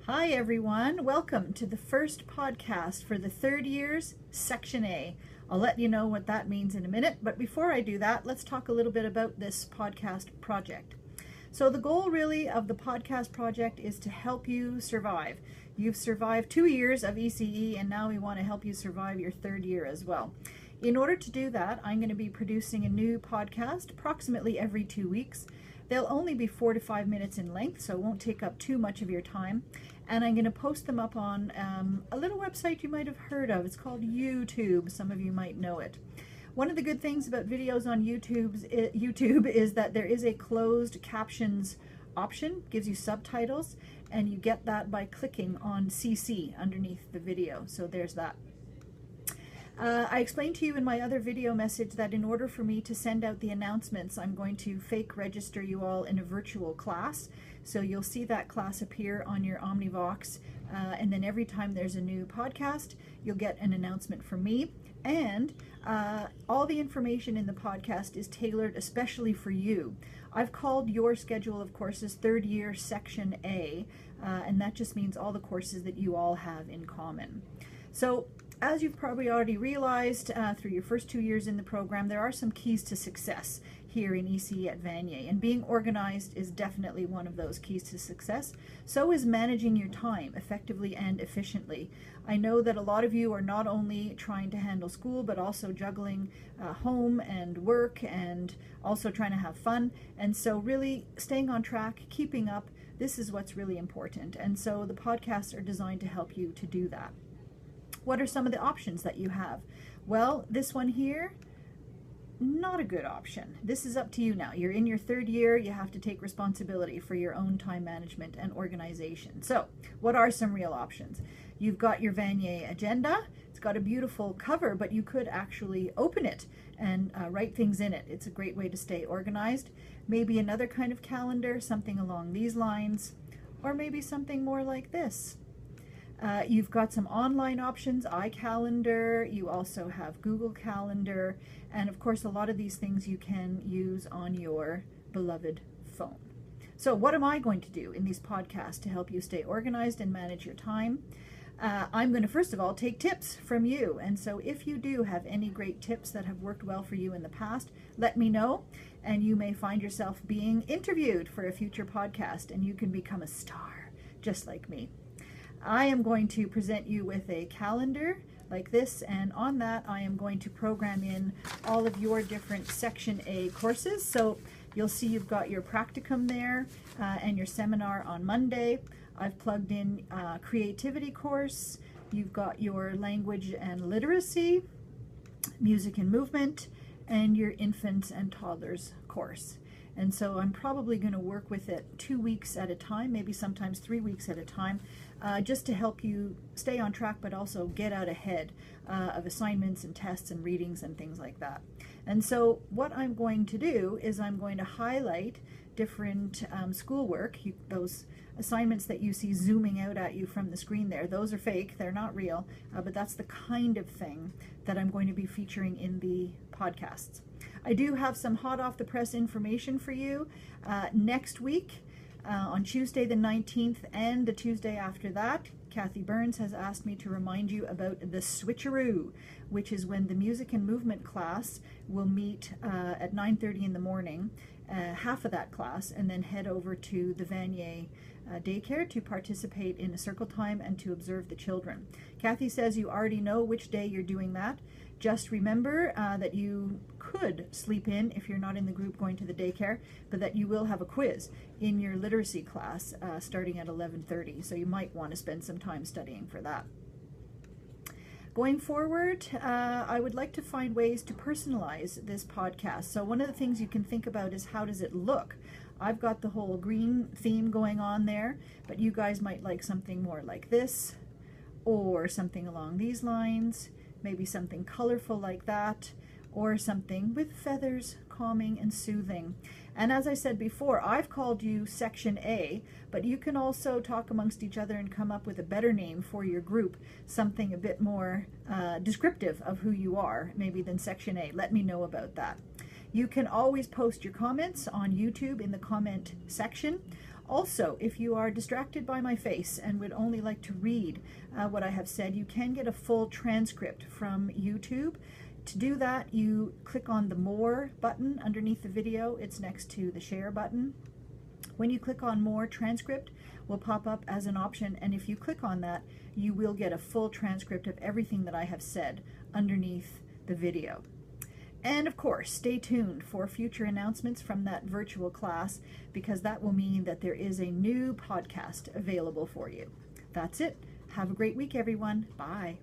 Hi everyone, welcome to the first podcast for the third year's Section A. I'll let you know what that means in a minute, but before I do that, let's talk a little bit about this podcast project. So the goal really of the podcast project is to help you survive. You've survived 2 years of ECE and now we want to help you survive your third year as well. In order to do that, I'm going to be producing a new podcast approximately every 2 weeks. They'll only be 4 to 5 minutes in length, so it won't take up too much of your time. And I'm going to post them up on a little website you might have heard of. It's called YouTube. Some of you might know it. One of the good things about videos on YouTube is that there is a closed captions option, gives you subtitles, and you get that by clicking on CC underneath the video. So there's that. I explained to you in my other video message that in order for me to send out the announcements, I'm going to fake register you all in a virtual class. So you'll see that class appear on your Omnivox, and then every time there's a new podcast, you'll get an announcement from me. And all the information in the podcast is tailored especially for you. I've called your schedule of courses third year Section A, and that just means all the courses that you all have in common. So as you've probably already realized through your first 2 years in the program, there are some keys to success here in ECE at Vanier, and being organized is definitely one of those keys to success. So is managing your time effectively and efficiently. I know that a lot of you are not only trying to handle school, but also juggling home and work and also trying to have fun. And so really staying on track, keeping up, this is what's really important. And so the podcasts are designed to help you to do that. What are some of the options that you have? Well, this one here, not a good option. This is up to you now. You're in your third year. You have to take responsibility for your own time management and organization. So what are some real options? You've got your Vanier agenda. It's got a beautiful cover, but you could actually open it and write things in it. It's a great way to stay organized. Maybe another kind of calendar, something along these lines, or maybe something more like this. You've got some online options, iCalendar, you also have Google Calendar, and of course a lot of these things you can use on your beloved phone. So what am I going to do in these podcasts to help you stay organized and manage your time? I'm going to first of all take tips from you, and so if you do have any great tips that have worked well for you in the past, let me know, and you may find yourself being interviewed for a future podcast and you can become a star just like me. I am going to present you with a calendar like this, and on that I am going to program in all of your different Section A courses. So you'll see you've got your practicum there and your seminar on Monday. I've plugged in creativity course. You've got your language and literacy, music and movement, and your infants and toddlers course. And so I'm probably going to work with it 2 weeks at a time, maybe sometimes 3 weeks at a time, just to help you stay on track, but also get out ahead of assignments and tests and readings and things like that. And so what I'm going to do is I'm going to highlight different schoolwork. Those assignments that you see zooming out at you from the screen there, those are fake, they're not real, but that's the kind of thing that I'm going to be featuring in the podcasts. I do have some hot off the press information for you. Next week, on Tuesday the 19th and the Tuesday after that, Kathy Burns has asked me to remind you about the switcheroo, which is when the music and movement class will meet at 9:30 in the morning, half of that class, and then head over to the Vanier daycare to participate in a circle time and to observe the children. Kathy says you already know which day you're doing that. Just remember that you could sleep in if you're not in the group going to the daycare, but that you will have a quiz in your literacy class starting at 11:30, so you might want to spend some time studying for that. Going forward, I would like to find ways to personalize this podcast. So one of the things you can think about is how does it look? I've got the whole green theme going on there, but you guys might like something more like this, or something along these lines, maybe something colorful like that, or something with feathers, calming and soothing. And as I said before, I've called you Section A, but you can also talk amongst each other and come up with a better name for your group, something a bit more descriptive of who you are, maybe than Section A. Let me know about that. You can always post your comments on YouTube in the comment section. Also, if you are distracted by my face and would only like to read what I have said, you can get a full transcript from YouTube. To do that, you click on the More button underneath the video. It's next to the Share button. When you click on More, transcript will pop up as an option, and if you click on that, you will get a full transcript of everything that I have said underneath the video. And of course, stay tuned for future announcements from that virtual class, because that will mean that there is a new podcast available for you. That's it. Have a great week, everyone. Bye.